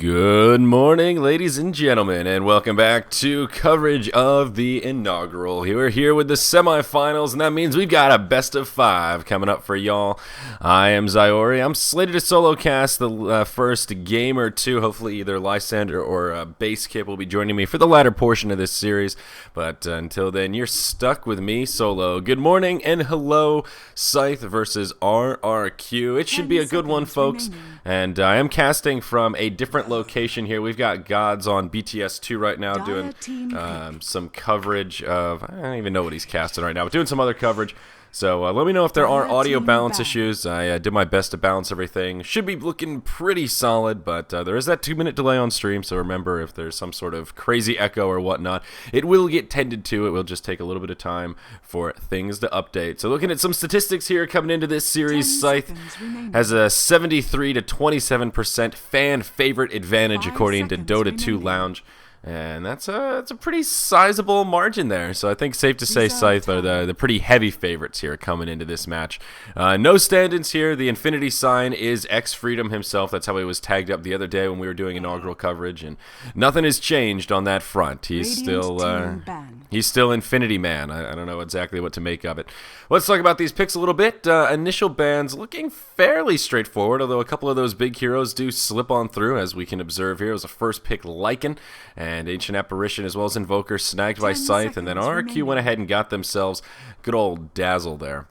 Good morning, ladies and gentlemen, and welcome back to coverage of the Inaugural. We're here with the semifinals, and that means we've got a best of 5 coming up for y'all. I am Zyori. I'm slated to solo cast the first game or two. Hopefully either Lysander or Basekip will be joining me for the latter portion of this series, but until then, you're stuck with me solo. Good morning and hello, Scythe versus RRQ. It should be a good one, folks, and I am casting from a different location here. We've got Gods on BTS2 right now doing some coverage of, I don't even know what he's casting right now, but doing some other coverage. So let me know if there are audio balance issues. I did my best to balance everything. Should be looking pretty solid, but there is that 2-minute delay on stream, so remember if there's some sort of crazy echo or whatnot, it will get tended to. It will just take a little bit of time for things to update. So looking at some statistics here coming into this series, Scythe has a 73 to 27% fan favorite advantage according to Dota 2 Lounge. And that's a pretty sizable margin there. So I think safe to say Scythe are the pretty heavy favorites here coming into this match. No stand-ins here. The infinity sign is X-Freedom himself. That's how he was tagged up the other day when we were doing inaugural coverage. And nothing has changed on that front. He's still Infinity Man. I don't know exactly what to make of it. Let's talk about these picks a little bit. Initial bans looking fairly straightforward, although a couple of those big heroes do slip on through, as we can observe here. It was a first pick Lycan and Ancient Apparition, as well as Invoker, snagged by Scythe, and then RRQ went ahead and got themselves good old Dazzle there.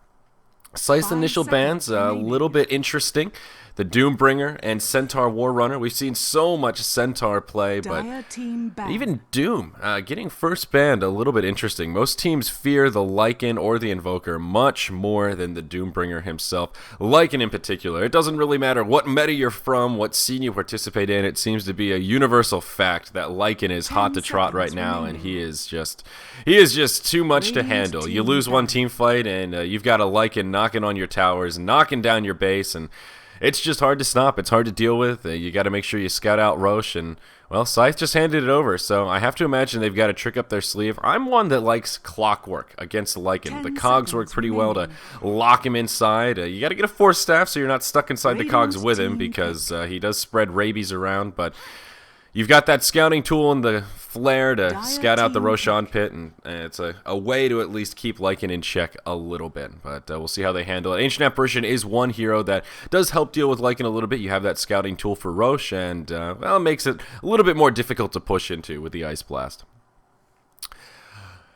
Scythe's initial bans, a little bit interesting. The Doombringer and Centaur Warrunner. We've seen so much Centaur play, but even Doom getting first banned, a little bit interesting. Most teams fear the Lycan or the Invoker much more than the Doombringer himself. Lycan in particular. It doesn't really matter what meta you're from, what scene you participate in. It seems to be a universal fact that Lycan is hot to trot right now, and he is just too much to handle. You lose one team fight, and you've got a Lycan knocking on your towers, knocking down your base, and it's just hard to stop. It's hard to deal with. You got to make sure you scout out Roche, and, well, Scythe just handed it over, so I have to imagine they've got a trick up their sleeve. I'm one that likes clockwork against Lycan. The cogs work pretty well to lock him inside. You got to get a force staff so you're not stuck inside the cogs with him, because he does spread rabies around, but you've got that scouting tool and the flare to scout out the Roshan pit, and it's a way to at least keep Lycan in check a little bit, but we'll see how they handle it. Ancient Apparition is one hero that does help deal with Lycan a little bit. You have that scouting tool for Roche, and well, it makes it a little bit more difficult to push into with the Ice Blast.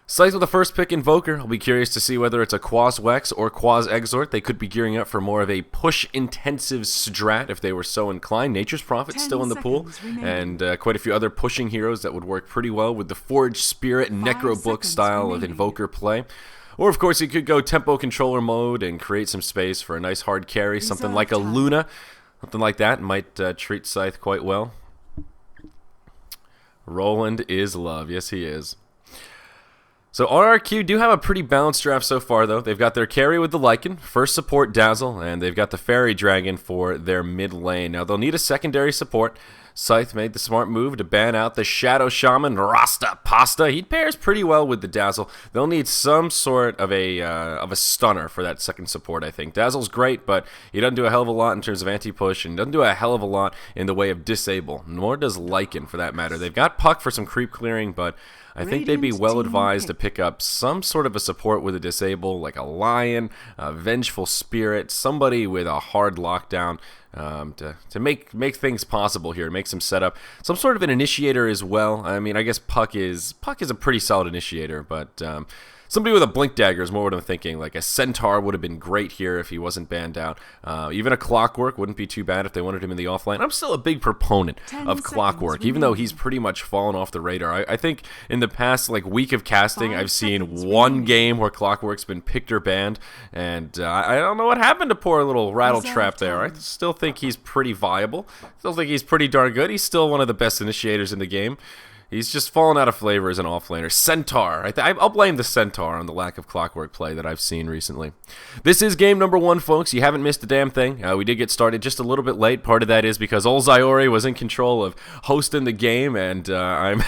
Scythe with the first pick Invoker. I'll be curious to see whether it's a Quas Wex or Quas Exort. They could be gearing up for more of a push-intensive strat if they were so inclined. Nature's Prophet still in the pool, and quite a few other pushing heroes that would work pretty well with the Forged Spirit Necro Book style of Invoker play. Or, of course, you could go Tempo Controller mode and create some space for a nice hard carry. Something like a Luna. Something like that might treat Scythe quite well. Roland is love. Yes, he is. So RRQ do have a pretty balanced draft so far, though. They've got their carry with the Lycan, first support Dazzle, and they've got the Fairy Dragon for their mid lane. Now, they'll need a secondary support. Scythe made the smart move to ban out the Shadow Shaman Rasta Pasta. He pairs pretty well with the Dazzle. They'll need some sort of a stunner for that second support, I think. Dazzle's great, but he doesn't do a hell of a lot in terms of anti-push, and doesn't do a hell of a lot in the way of disable, nor does Lycan, for that matter. They've got Puck for some creep clearing, but I think they'd be well advised to pick up some sort of a support with a disable, like a Lion, a Vengeful Spirit, somebody with a hard lockdown to make things possible here, make some setup. Some sort of an initiator as well. I mean, I guess Puck is a pretty solid initiator, but somebody with a Blink Dagger is more what I'm thinking. Like a Centaur would have been great here if he wasn't banned out. Even a Clockwork wouldn't be too bad if they wanted him in the offline. I'm still a big proponent of Clockwork, even though he's pretty much fallen off the radar. I think in the past week of casting, I've seen one game where Clockwork's been picked or banned, and I don't know what happened to poor little Rattletrap there. I still think he's pretty viable. Still think he's pretty darn good. He's still one of the best initiators in the game. He's just fallen out of flavor as an offlaner. Centaur. I'll blame the Centaur on the lack of clockwork play that I've seen recently. This is game number 1, folks. You haven't missed a damn thing. We did get started just a little bit late. Part of that is because old Zyori was in control of hosting the game, and I'm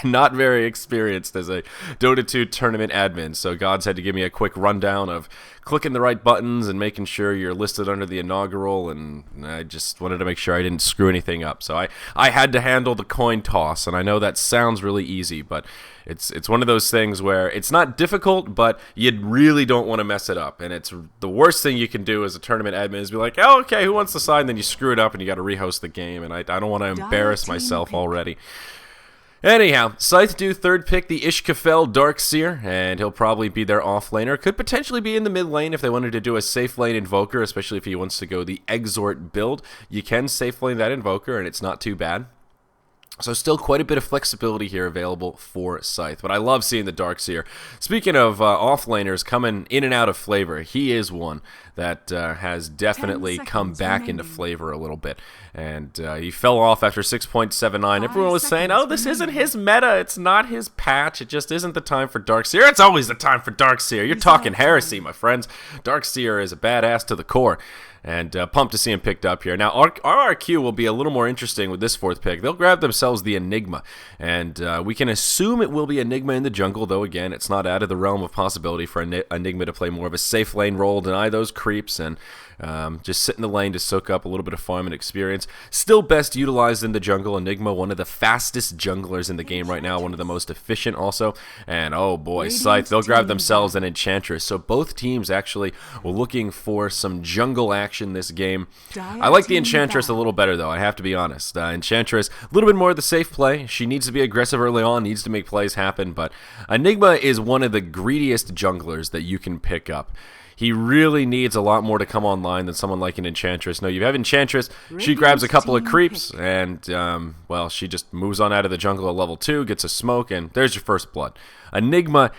not very experienced as a Dota 2 tournament admin, so Gods had to give me a quick rundown of clicking the right buttons and making sure you're listed under the inaugural, and I just wanted to make sure I didn't screw anything up. So I had to handle the coin toss, and I know that sounds really easy, but it's one of those things where it's not difficult, but you really don't want to mess it up. And it's the worst thing you can do as a tournament admin is be like, oh, okay, who wants to sign? And then you screw it up and you got to rehost the game, and I don't want to embarrass myself already. Anyhow, Scythe do third pick the Ishkafel Darkseer, and he'll probably be their offlaner. Could potentially be in the mid lane if they wanted to do a safe lane Invoker, especially if he wants to go the Exort build. You can safe lane that Invoker, and it's not too bad. So still quite a bit of flexibility here available for Scythe, but I love seeing the Darkseer. Speaking of offlaners coming in and out of flavor, he is one that has definitely come back into flavor a little bit. And he fell off after 6.79. Everyone was saying, oh, this isn't his meta, it's not his patch, it just isn't the time for Darkseer. It's always the time for Darkseer. You're talking heresy, my friends. Darkseer is a badass to the core. And pumped to see him picked up here. Now, RRQ will be a little more interesting with this 4th pick. They'll grab themselves the Enigma. And we can assume it will be Enigma in the jungle, though, again, it's not out of the realm of possibility for Enigma to play more of a safe lane role, deny those creeps, and just sit in the lane to soak up a little bit of farm and experience. Still best utilized in the jungle. Enigma, one of the fastest junglers in the game right now, one of the most efficient also. And oh boy, Scythe, they'll grab themselves an Enchantress. So both teams actually were looking for some jungle action this game. I like the Enchantress a little better, though, I have to be honest. Enchantress, a little bit more of the safe play. She needs to be aggressive early on, needs to make plays happen, but Enigma is one of the greediest junglers that you can pick up. He really needs a lot more to come online than someone like an Enchantress. No, you have Enchantress, she grabs a couple of creeps, and, well, she just moves on out of the jungle at level 2, gets a smoke, and there's your first blood. Enigma,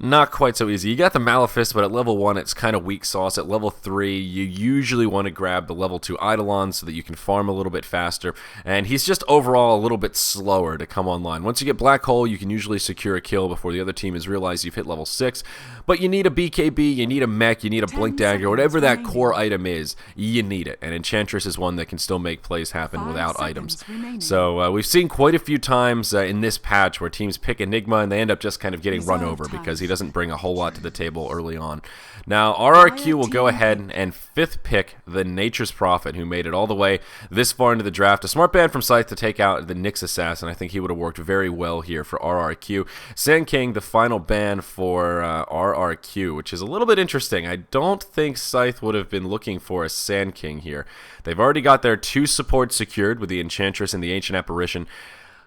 not quite so easy. You got the Malefice, but at level 1, it's kind of weak sauce. At level 3, you usually want to grab the level 2 Eidolon so that you can farm a little bit faster. And he's just overall a little bit slower to come online. Once you get Black Hole, you can usually secure a kill before the other team has realized you've hit level 6. But you need a BKB, you need a mech, you need a Blink Dagger, whatever that core item is, you need it. And Enchantress is one that can still make plays happen without items. So we've seen quite a few times in this patch where teams pick Enigma and they end up just kind of getting run over because he doesn't bring a whole lot to the table early on. Now, RRQ will go ahead and 5th pick the Nature's Prophet, who made it all the way this far into the draft. A smart ban from Scythe to take out the Nyx Assassin. I think he would have worked very well here for RRQ. Sand King, the final ban for RRQ, which is a little bit interesting. I don't think Scythe would have been looking for a Sand King here. They've already got their 2 supports secured with the Enchantress and the Ancient Apparition.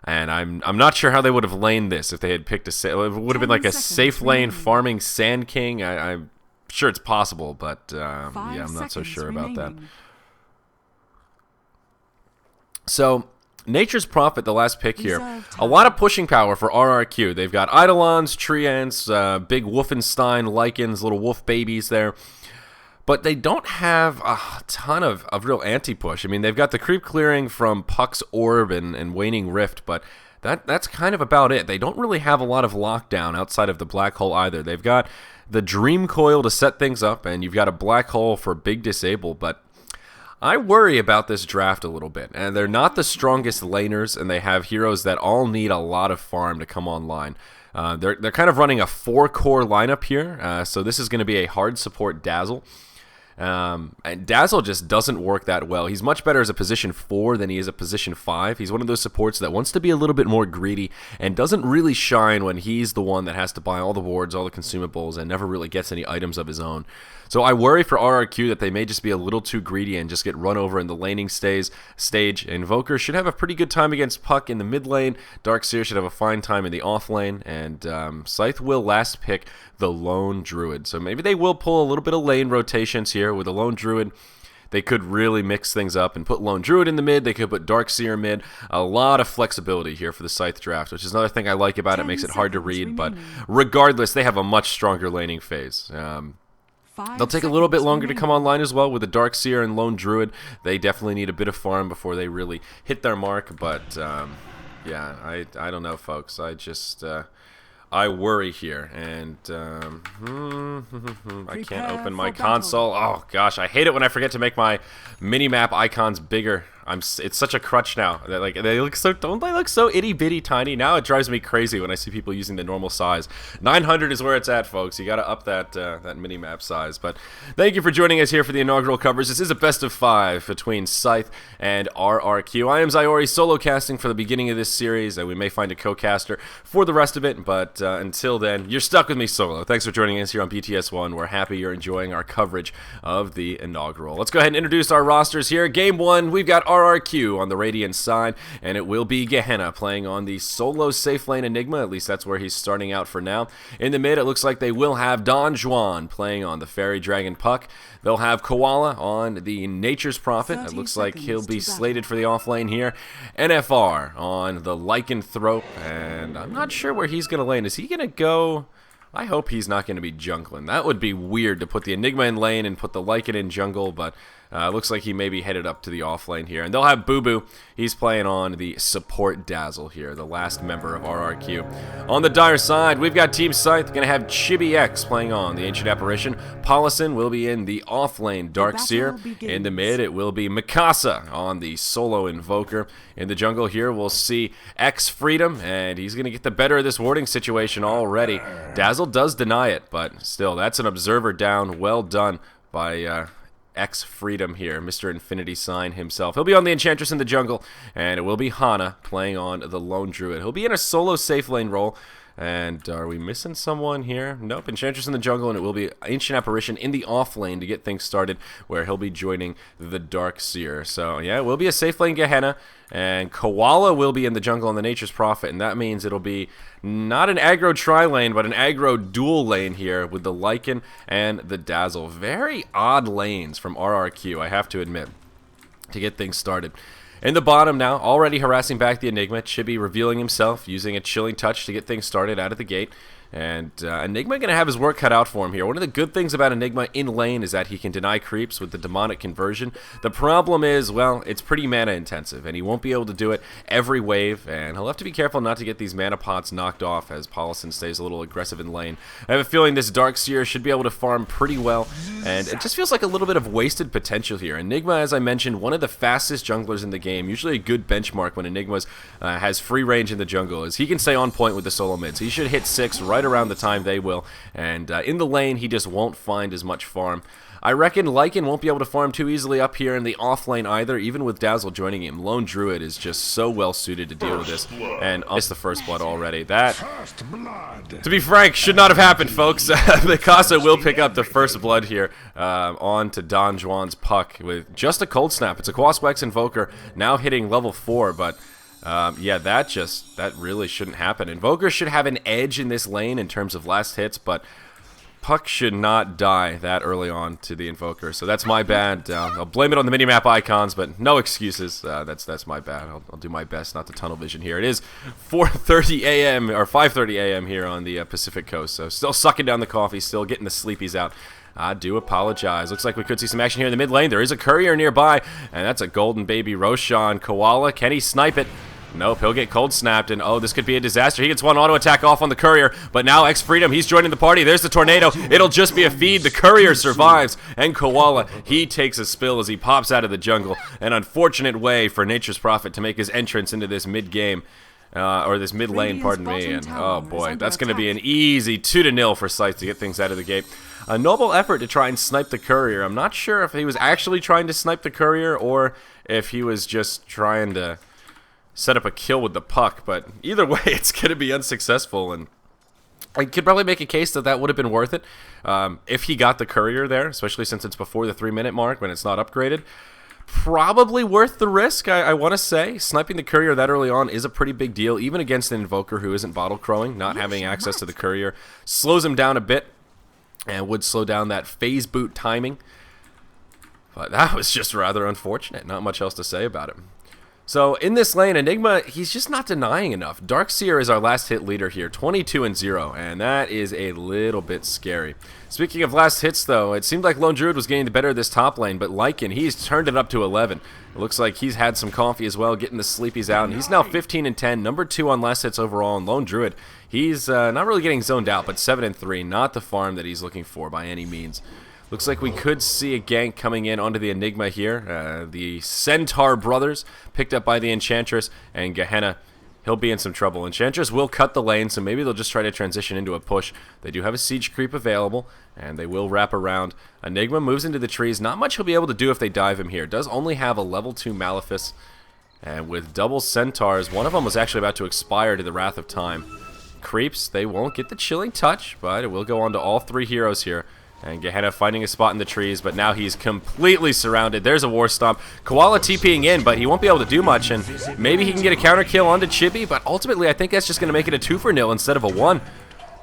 And I'm not sure how they would have laned this if they had picked it would have been like a safe lane farming Sand King. I'm sure it's possible, but yeah, I'm not so sure about that. So, Nature's Prophet, the last pick here. A lot of pushing power for RRQ. They've got Eidolons, Treants, big Wolfenstein, Lycans, little wolf babies there. But they don't have a ton of real anti-push. I mean, they've got the creep clearing from Puck's Orb and Waning Rift, but that's kind of about it. They don't really have a lot of lockdown outside of the Black Hole either. They've got the Dream Coil to set things up, and you've got a Black Hole for big disable, but I worry about this draft a little bit. And they're not the strongest laners, and they have heroes that all need a lot of farm to come online. They're kind of running a 4-core lineup here, so this is going to be a hard support Dazzle. And Dazzle just doesn't work that well. He's much better as a position 4 than he is a position 5. He's one of those supports that wants to be a little bit more greedy and doesn't really shine when he's the one that has to buy all the wards, all the consumables, and never really gets any items of his own. So I worry for RRQ that they may just be a little too greedy and just get run over in the laning stage. Invoker should have a pretty good time against Puck in the mid lane. Darkseer should have a fine time in the off lane. And Scythe will last pick the Lone Druid. So maybe they will pull a little bit of lane rotations here with the Lone Druid. They could really mix things up and put Lone Druid in the mid. They could put Darkseer mid. A lot of flexibility here for the Scythe draft, which is another thing I like about it. Makes it hard to read, but regardless, they have a much stronger laning phase. They'll take a little bit longer to come online as well with the Darkseer and Lone Druid. They definitely need a bit of farm before they really hit their mark, but Yeah, I don't know, folks. I just I worry here, and I can't open my console. Oh gosh, I hate it when I forget to make my mini-map icons bigger. It's such a crutch now. Like they look so, don't they look so itty bitty tiny? Now it drives me crazy when I see people using the normal size. 900 is where it's at, folks. You got to up that mini map size. But thank you for joining us here for the inaugural coverage. This is a best of 5 between Scythe and RRQ. I am Zyori, solo casting for the beginning of this series, and we may find a co-caster for the rest of it. But until then, you're stuck with me solo. Thanks for joining us here on BTS1. We're happy you're enjoying our coverage of the inaugural. Let's go ahead and introduce our rosters here. Game 1, we've got RRQ on the Radiant side, and it will be Gehenna playing on the solo safe lane Enigma. At least that's where he's starting out for now. In the mid, it looks like they will have Don Juan playing on the Fairy Dragon Puck. They'll have Koala on the Nature's Prophet. It looks like he'll be slated for the off lane here. NFR on the Lycanthrope, and I'm not sure where he's going to lane. Is he going to go... I hope he's not going to be jungling. That would be weird to put the Enigma in lane and put the Lycan in jungle, but looks like he may be headed up to the off lane here. And they'll have Boo Boo. He's playing on the support Dazzle here, the last member of RRQ. On the Dire side, we've got Team Scythe going to have Chibi X playing on the Ancient Apparition. Paulison will be in the off lane Darkseer. In the mid, it will be Mikasa on the solo Invoker. In the jungle here, we'll see X Freedom, and he's going to get the better of this warding situation already. Dazzle does deny it, but still, that's an observer down. Well done by X Freedom here, Mr. Infinity Sign himself. He'll be on the Enchantress in the jungle, and it will be Hana playing on the Lone Druid. He'll be in a solo safe lane role. And are we missing someone here? Nope, Enchantress in the jungle, and it will be Ancient Apparition in the off lane to get things started, where he'll be joining the Darkseer. So, yeah, it will be a safe lane Gehenna, and Koala will be in the jungle on the Nature's Prophet, and that means it'll be not an aggro tri-lane, but an aggro dual lane here with the Lycan and the Dazzle. Very odd lanes from RRQ, I have to admit, to get things started. In the bottom now, already harassing back the Enigma. Chibi revealing himself, using a chilling touch to get things started out of the gate. And Enigma going to have his work cut out for him here. One of the good things about Enigma in lane is that he can deny creeps with the demonic conversion. The problem is, well, it's pretty mana intensive, and he won't be able to do it every wave, and he'll have to be careful not to get these mana pots knocked off as Paulison stays a little aggressive in lane. I have a feeling this Darkseer should be able to farm pretty well, and it just feels like a little bit of wasted potential here. Enigma, as I mentioned, one of the fastest junglers in the game, usually a good benchmark when Enigma has free range in the jungle, is he can stay on point with the solo mids. He should hit 6 right around the time they will, and in the lane he just won't find as much farm. I reckon Lycan won't be able to farm too easily up here in the off lane either, even with Dazzle joining him. Lone Druid is just so well suited to deal with this, and it's the first blood already. That, to be frank, should not have happened, folks. Mikasa will pick up the first blood here on to Don Juan's Puck with just a cold snap. It's a Quasquex Invoker now hitting level 4, but yeah, that really shouldn't happen. Invoker should have an edge in this lane in terms of last hits, but Puck should not die that early on to the Invoker. So that's my bad. I'll blame it on the minimap icons, but no excuses. That's my bad. I'll do my best not to tunnel vision here. It is 4:30 a.m. or 5:30 a.m. here on the Pacific Coast. So still sucking down the coffee, still getting the sleepies out. I do apologize. Looks like we could see some action here in the mid lane. There is a courier nearby, and that's a golden baby Roshan. Koala, can he snipe it? Nope, he'll get cold snapped, and oh, this could be a disaster. He gets one auto attack off on the courier, but now X Freedom, he's joining the party. There's the tornado. It'll just be a feed. The courier survives, and Koala, he takes a spill as he pops out of the jungle. An unfortunate way for Nature's Prophet to make his entrance into this mid-game. Or this mid lane, pardon me, and oh boy, that's going to be an easy 2-0 for Scythe to get things out of the gate. A noble effort to try and snipe the courier. I'm not sure if he was actually trying to snipe the courier or if he was just trying to set up a kill with the puck, but either way, it's going to be unsuccessful, and I could probably make a case that that would have been worth it if he got the courier there, especially since it's before the 3-minute mark when it's not upgraded. Probably worth the risk, I want to say. Sniping the courier that early on is a pretty big deal, even against an Invoker who isn't bottle crowing. Not having access to the courier slows him down a bit and would slow down that phase boot timing. But that was just rather unfortunate. Not much else to say about it. So in this lane, Enigma, he's just not denying enough. Darkseer is our last hit leader here, 22-0, and that is a little bit scary. Speaking of last hits, though, it seemed like Lone Druid was getting the better of this top lane, but Lycan, he's turned it up to 11. It looks like he's had some coffee as well, getting the sleepies out, and he's now 15-10, number 2 on last hits overall, and Lone Druid, he's not really getting zoned out, but 7-3, not the farm that he's looking for by any means. Looks like we could see a gank coming in onto the Enigma here. The Centaur brothers picked up by the Enchantress, and Gehenna, he'll be in some trouble. Enchantress will cut the lane, so maybe they'll just try to transition into a push. They do have a siege creep available, and they will wrap around. Enigma moves into the trees. Not much he'll be able to do if they dive him here. Does only have a level 2 Malefice, and with double Centaurs, one of them was actually about to expire to the Wrath of Time. Creeps, they won't get the Chilling Touch, but it will go on to all 3 heroes here. And Gehenna finding a spot in the trees, but now he's completely surrounded. There's a War Stomp. Koala TPing in, but he won't be able to do much, and maybe he can get a counter kill onto Chibi, but ultimately I think that's just going to make it a 2-0 instead of a 1.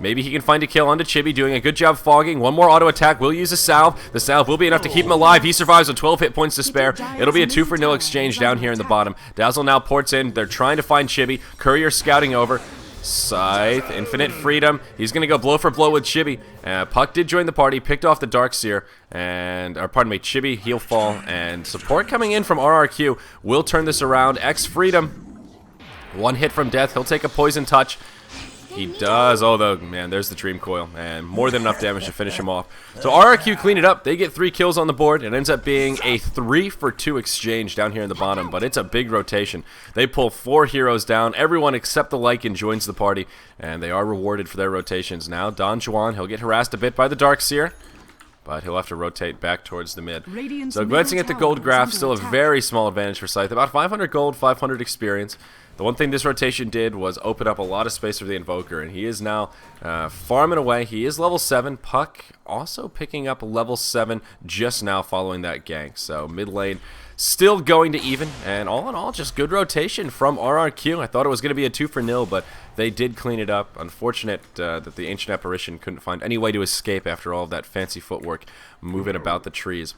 Maybe he can find a kill onto Chibi, doing a good job fogging. One more auto attack, will use a salve. The salve will be enough to keep him alive. He survives with 12 hit points to spare. It'll be a 2-0 exchange down here in the bottom. Dazzle now ports in. They're trying to find Chibi. Courier scouting over. Scythe, Infinite Freedom. He's going to go blow for blow with Chibi. Puck did join the party, picked off the Darkseer, and, or pardon me, Chibi, he'll fall, and support coming in from RRQ will turn this around. X Freedom, 1 hit from death. He'll take a poison touch. He does. Oh, man, there's the Dream Coil, and more than enough damage to finish him off. So RRQ clean it up. They get 3 kills on the board. It ends up being a 3-for-2 exchange down here in the bottom, but it's a big rotation. They pull 4 heroes down. Everyone except the Lycan joins the party, and they are rewarded for their rotations. Now, Don Juan, he'll get harassed a bit by the Darkseer, but he'll have to rotate back towards the mid. So glancing at the gold graph, still a very small advantage for Scythe. About 500 gold, 500 experience. The one thing this rotation did was open up a lot of space for the Invoker, and he is now farming away. He is level 7. Puck also picking up level 7 just now following that gank. So mid lane still going to even, and all in all, just good rotation from RRQ. I thought it was going to be a 2-0, but they did clean it up. Unfortunate that the Ancient Apparition couldn't find any way to escape after all of that fancy footwork moving about the trees.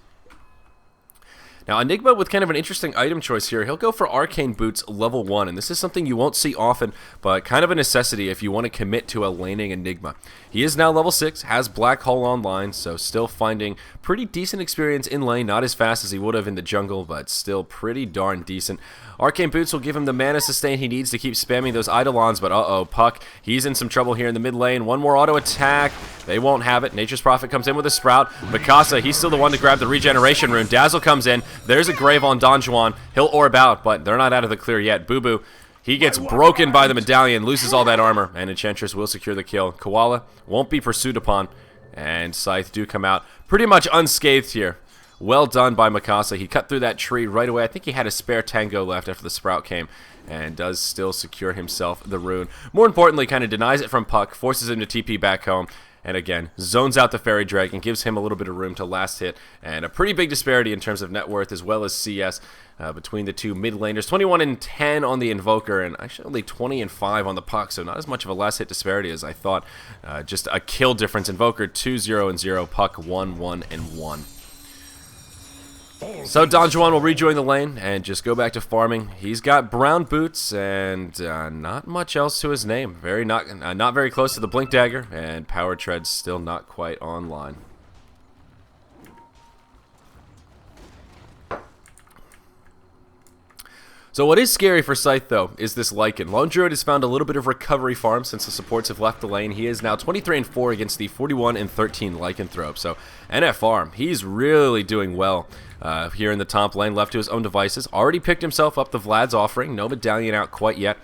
Now, Enigma with kind of an interesting item choice here. He'll go for Arcane Boots level 1, and this is something you won't see often, but kind of a necessity if you want to commit to a laning Enigma. He is now level 6, has Black Hole online, so still finding pretty decent experience in lane. Not as fast as he would have in the jungle, but still pretty darn decent. Arcane Boots will give him the mana sustain he needs to keep spamming those Eidolons, but uh-oh, Puck, he's in some trouble here in the mid lane. One more auto attack. They won't have it. Nature's Prophet comes in with a Sprout. Mikasa, he's still the one to grab the regeneration rune. Dazzle comes in. There's a Grave on Don Juan. He'll orb out, but they're not out of the clear yet. Boo Boo, he gets broken by the medallion, loses all that armor, and Enchantress will secure the kill. Koala won't be pursued upon, and Scythe do come out pretty much unscathed here. Well done by Mikasa. He cut through that tree right away. I think he had a spare tango left after the Sprout came, and does still secure himself the rune. More importantly, kind of denies it from Puck, forces him to TP back home, and again, zones out the Fairy Dragon, gives him a little bit of room to last hit, and a pretty big disparity in terms of net worth as well as CS between the two mid laners. 21-10 on the Invoker, and actually only 20-5 on the Puck, so not as much of a last hit disparity as I thought. Just a kill difference. Invoker 2-0-0, Puck 1-1-1. So Don Juan will rejoin the lane and just go back to farming. He's got brown boots and not much else to his name. Not very close to the Blink Dagger, and Power Tread's still not quite online. So what is scary for Scythe, though, is this Lycan. Lone Druid has found a little bit of recovery farm since the supports have left the lane. He is now 23-4 against the 41-13 Lycanthrope. So NF farm, he's really doing well here in the top lane, left to his own devices. Already picked himself up the Vlad's offering. No medallion out quite yet.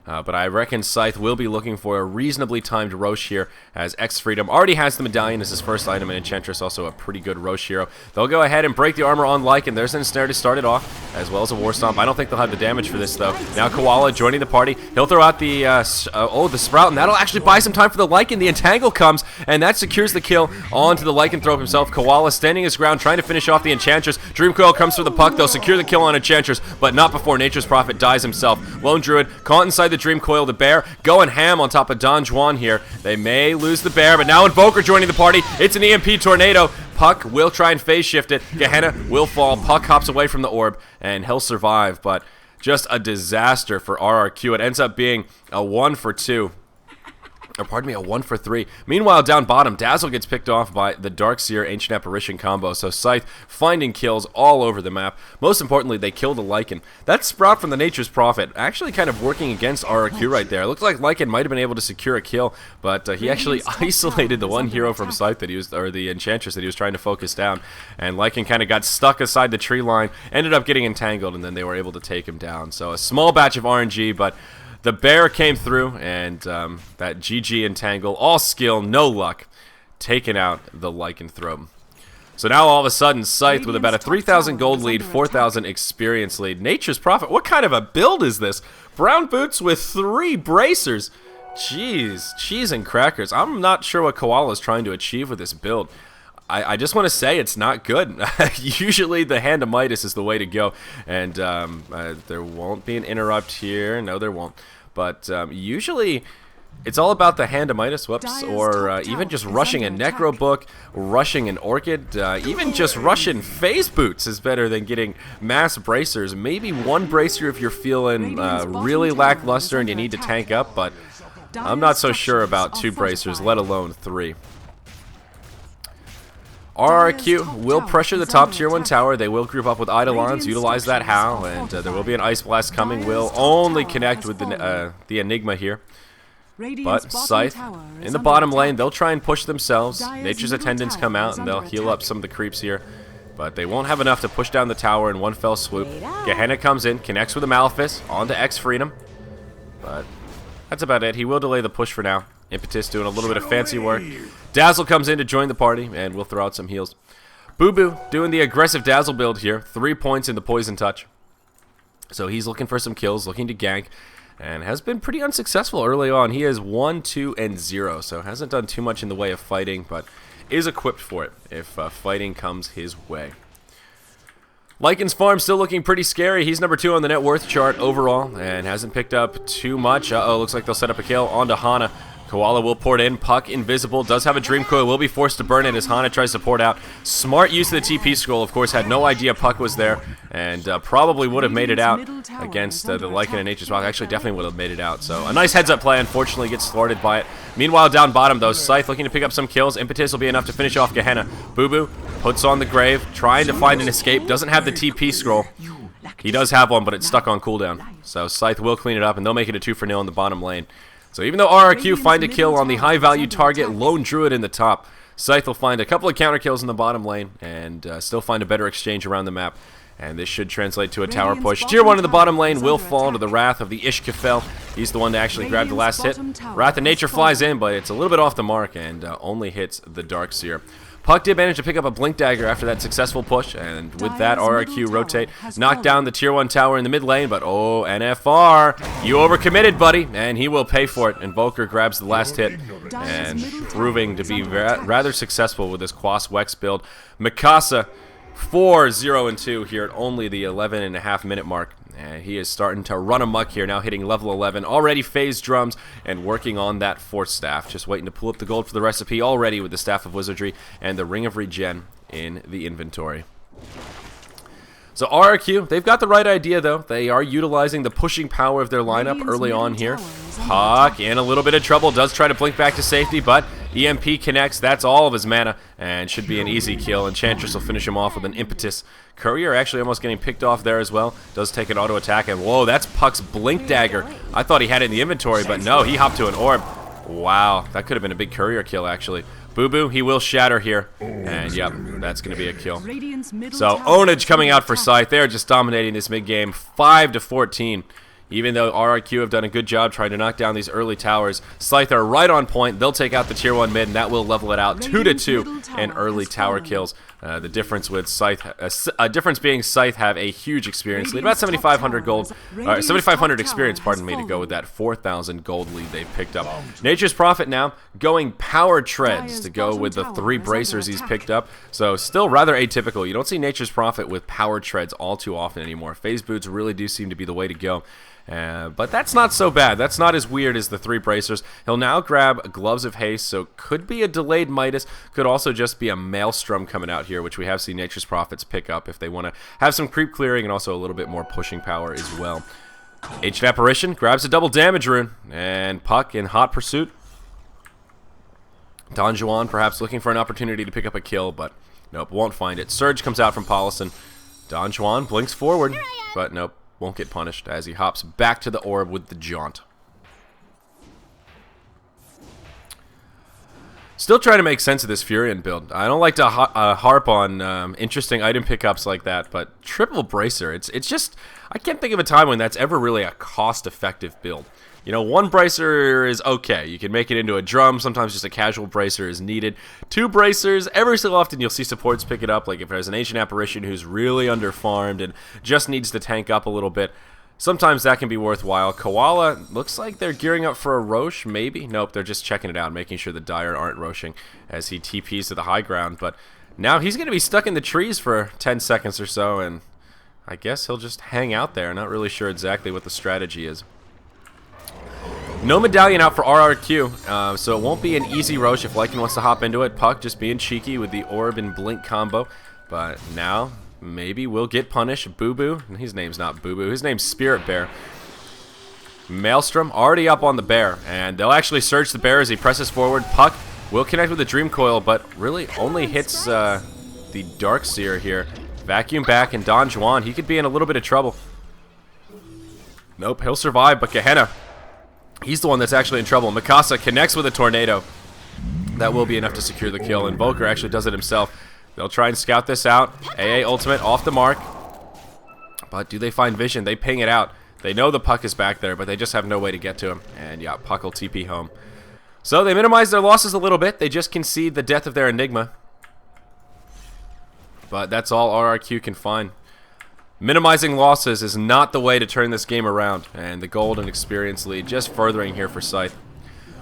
But I reckon Scythe will be looking for a reasonably timed Roche here, as X Freedom already has the medallion as his first item, and Enchantress also a pretty good Roche hero. They'll go ahead and break the armor on Lycan. There's an ensnare to start it off, as well as a War Stomp. I don't think they'll have the damage for this, though. Now Koala joining the party. He'll throw out the the Sprout, and that'll actually buy some time for the Lycan. The Entangle comes, and that secures the kill onto the Lycanthrope himself. Koala standing his ground, trying to finish off the Enchantress. Dream Coil comes for the Puck. They'll secure the kill on Enchantress, but not before Nature's Prophet dies himself. Lone Druid caught inside the Dream Coil. The Bear going ham on top of Don Juan here. They may lose the Bear, but now Invoker joining the party. It's an EMP tornado. Puck will try and phase shift it. Gehenna will fall. Puck hops away from the orb, and he'll survive, but just a disaster for RRQ. It ends up being a 1 for 2. Or pardon me, a 1 for 3. Meanwhile, down bottom, Dazzle gets picked off by the Darkseer Ancient Apparition combo. So Scythe finding kills all over the map. Most importantly, they killed a Lycan. That Sprout from the Nature's Prophet actually kind of working against RRQ right there. It looked like Lycan might have been able to secure a kill, but he actually isolated the one hero from Scythe that he was, or the Enchantress that he was trying to focus down. And Lycan kind of got stuck aside the tree line, ended up getting entangled, and then they were able to take him down. So a small batch of RNG, but the bear came through, and that GG entangle, all skill, no luck, taking out the Lycanthrope. So now all of a sudden, Scythe with about a 3,000 gold lead, 4,000 experience lead. Nature's Prophet, what kind of a build is this? Brown boots with 3 bracers. Jeez, cheese and crackers. I'm not sure what Koala is trying to achieve with this build. I just want to say it's not good. Usually the Hand of Midas is the way to go, and there won't be an interrupt here. No, there won't. But usually it's all about the Hand of Midas, whoops, or even just rushing a Necro Book, rushing an Orchid, even just rushing Phase Boots is better than getting mass bracers. Maybe 1 bracer if you're feeling really lackluster and you need to tank up, but I'm not so sure about 2 bracers, let alone 3. RRQ will pressure the top tier 1 tower. They will group up with Eidolons, utilize that Howl, and there will be an Ice Blast coming. Will only connect with the Enigma here. But Scythe, in the bottom lane, they'll try and push themselves. Nature's Attendants come out, and they'll heal up some of the creeps here. But they won't have enough to push down the tower in one fell swoop. Gehenna comes in, connects with a Malefice, onto X Freedom. But that's about it. He will delay the push for now. Impetus doing a little bit of fancy work. Dazzle comes in to join the party, and we'll throw out some heals. Boo Boo doing the aggressive Dazzle build here. 3 points in the Poison Touch. So he's looking for some kills, looking to gank, and has been pretty unsuccessful early on. He is 1, 2, and 0, so hasn't done too much in the way of fighting, but is equipped for it if fighting comes his way. Lycan's farm still looking pretty scary. He's number 2 on the net worth chart overall, and hasn't picked up too much. Uh-oh, looks like they'll set up a kill onto Hana. Koala will port in. Puck invisible. Does have a Dream Coil. Will be forced to burn it as Hana tries to port out. Smart use of the TP scroll. Of course, had no idea Puck was there. And probably would have made it out against the Lycan and Nature's Prophet. Actually, definitely would have made it out. So a nice heads-up play. Unfortunately, gets thwarted by it. Meanwhile, down bottom, though, Scythe looking to pick up some kills. Impetus will be enough to finish off Gehenna. Boo Boo puts on the Grave. Trying to find an escape. Doesn't have the TP scroll. He does have one, but it's stuck on cooldown. So Scythe will clean it up, and they'll make it a 2-for-0 in the bottom lane. So even though RRQ find a kill on the high-value target, Lone Druid in the top, Scythe will find a couple of counter kills in the bottom lane and still find a better exchange around the map. And this should translate to a tower push. Tier 1 in the bottom lane will fall to the Wrath of the Ishkafel. He's the one to actually grab the last hit. Wrath of Nature flies in, but it's a little bit off the mark and only hits the Darkseer. Puck did manage to pick up a Blink Dagger after that successful push, and with that, RRQ rotate, knock down the Tier 1 tower in the mid lane, but oh, NFR, you overcommitted, buddy, and he will pay for it, and Volker grabs the last hit, and proving to be rather successful with this Quas Wex build. Mikasa, 4-0-2 here at only the 11.5 minute mark. And he is starting to run amok here, now hitting level 11, already phased drums, and working on that 4th staff. Just waiting to pull up the gold for the recipe already with the Staff of Wizardry and the Ring of Regen in the inventory. So RRQ, they've got the right idea though. They are utilizing the pushing power of their lineup early on here. Puck in a little bit of trouble, does try to blink back to safety, but EMP connects, that's all of his mana, and should be an easy kill. Enchantress will finish him off with an Impetus. Courier actually almost getting picked off there as well. Does take an auto attack, and whoa, that's Puck's Blink Dagger. I thought he had it in the inventory, but no, he hopped to an orb. Wow, that could have been a big Courier kill actually. Boo Boo, he will shatter here, and yep, that's going to be a kill. So Ownage coming out for Scythe. They're just dominating this mid-game, 5-14. Even though RRQ have done a good job trying to knock down these early towers, Scythe are right on point. They'll take out the Tier 1 mid, and that will level it out 2-2 in early tower kills. The difference with Scythe, difference being Scythe have a huge experience lead, about 7,500 gold, 7,500 experience, pardon me, to go with that 4,000 gold lead they've picked up. Nature's Prophet now going Power Treads to go with the 3 bracers he's picked up. So still rather atypical. You don't see Nature's Prophet with Power Treads all too often anymore. Phase Boots really do seem to be the way to go. But that's not so bad. That's not as weird as the 3 bracers. He'll now grab Gloves of Haste, so could be a delayed Midas. Could also just be a Maelstrom coming out here, which we have seen Nature's Prophets pick up if they want to have some creep clearing and also a little bit more pushing power as well. Ancient Apparition grabs a double damage rune, and Puck in hot pursuit. Don Juan perhaps looking for an opportunity to pick up a kill, but nope, won't find it. Surge comes out from Paulison. Don Juan blinks forward, but nope. Won't get punished as he hops back to the orb with the jaunt. Still trying to make sense of this Furion build. I don't like to harp on interesting item pickups like that, but triple bracer, it's just, I can't think of a time when that's ever really a cost-effective build. You know, 1 bracer is okay. You can make it into a drum. Sometimes just a casual bracer is needed. 2 bracers, every so often you'll see supports pick it up. Like if there's an Ancient Apparition who's really underfarmed and just needs to tank up a little bit, sometimes that can be worthwhile. Koala, looks like they're gearing up for a Roche, maybe? Nope, they're just checking it out, making sure the Dire aren't Roshing as he TPs to the high ground. But now he's going to be stuck in the trees for 10 seconds or so, and I guess he'll just hang out there. Not really sure exactly what the strategy is. No medallion out for RRQ, so it won't be an easy Roche if Lycan wants to hop into it. Puck just being cheeky with the Orb and Blink combo. But now, maybe we'll get punished. Boo Boo, his name's not Boo Boo, his name's Spirit Bear. Maelstrom already up on the bear, and they'll actually search the bear as he presses forward. Puck will connect with the Dream Coil, but really only hits the Darkseer here. Vacuum back, and Don Juan, he could be in a little bit of trouble. Nope, he'll survive, but Gehenna, he's the one that's actually in trouble. Mikasa connects with a tornado. That will be enough to secure the kill. Invoker actually does it himself. They'll try and scout this out. AA ultimate off the mark. But do they find vision? They ping it out. They know the Puck is back there, but they just have no way to get to him. And yeah, Puck will TP home. So they minimize their losses a little bit. They just concede the death of their Enigma. But that's all RRQ can find. Minimizing losses is not the way to turn this game around, and the gold and experience lead just furthering here for Scythe.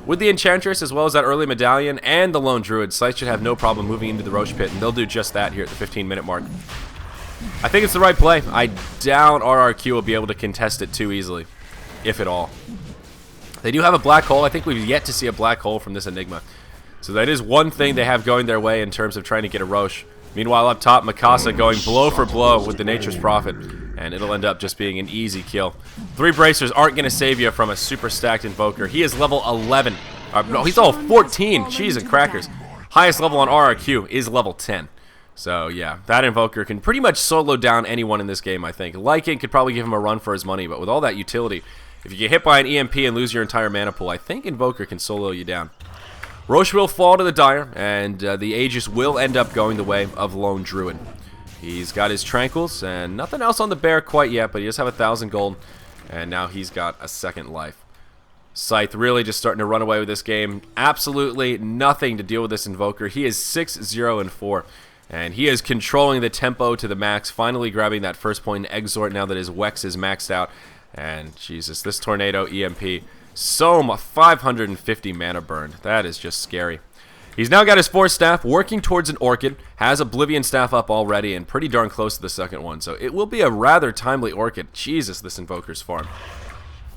With the Enchantress, as well as that early Medallion and the Lone Druid, Scythe should have no problem moving into the Roche Pit, and they'll do just that here at the 15-minute mark. I think it's the right play. I doubt RRQ will be able to contest it too easily, if at all. They do have a black hole. I think we've yet to see a black hole from this Enigma. So that is one thing they have going their way in terms of trying to get a Roche. Meanwhile, up top, Mikasa going blow for blow with the Nature's Prophet, and it'll end up just being an easy kill. 3 bracers aren't going to save you from a super stacked Invoker. He is level 11. No, he's all 14. Cheese and crackers. Highest level on RRQ is level 10. So, yeah, that Invoker can pretty much solo down anyone in this game, I think. Lycan could probably give him a run for his money, but with all that utility, if you get hit by an EMP and lose your entire mana pool, I think Invoker can solo you down. Roche will fall to the Dire, and the Aegis will end up going the way of Lone Druid. He's got his Tranquils, and nothing else on the bear quite yet, but he does have 1,000 gold, and now he's got a second life. Scythe really just starting to run away with this game. Absolutely nothing to deal with this Invoker. He is 6-0-4, and he is controlling the tempo to the max, finally grabbing that first point in Exort now that his Wex is maxed out. And Jesus, this Tornado EMP... So much, 550 mana burned. That is just scary. He's now got his 4th staff, working towards an Orchid, has Oblivion staff up already, and pretty darn close to the second one. So it will be a rather timely Orchid. Jesus, this Invoker's farm.